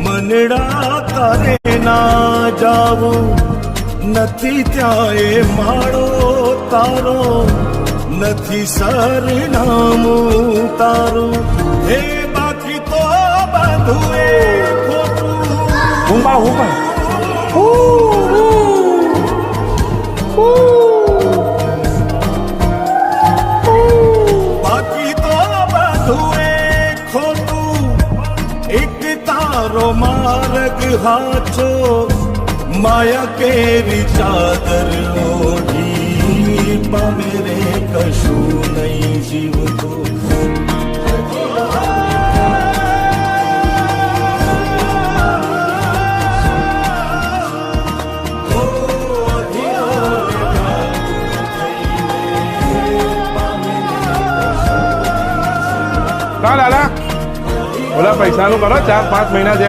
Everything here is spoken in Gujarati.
મનડા કરે ના જાવું નથી ત્યાં એ માળો તારો નથી સરનામું તારું હે બાકી તો બધું એ ખોટું બાકી તો બધું એ ખોટું એક તારો માર્ગ હાચો માયા કેરી ચાદર ઓઢી પામે રે કશું નહીં જીવતું લાલા ઓલા પૈસાનું કરો 4-5 મહિના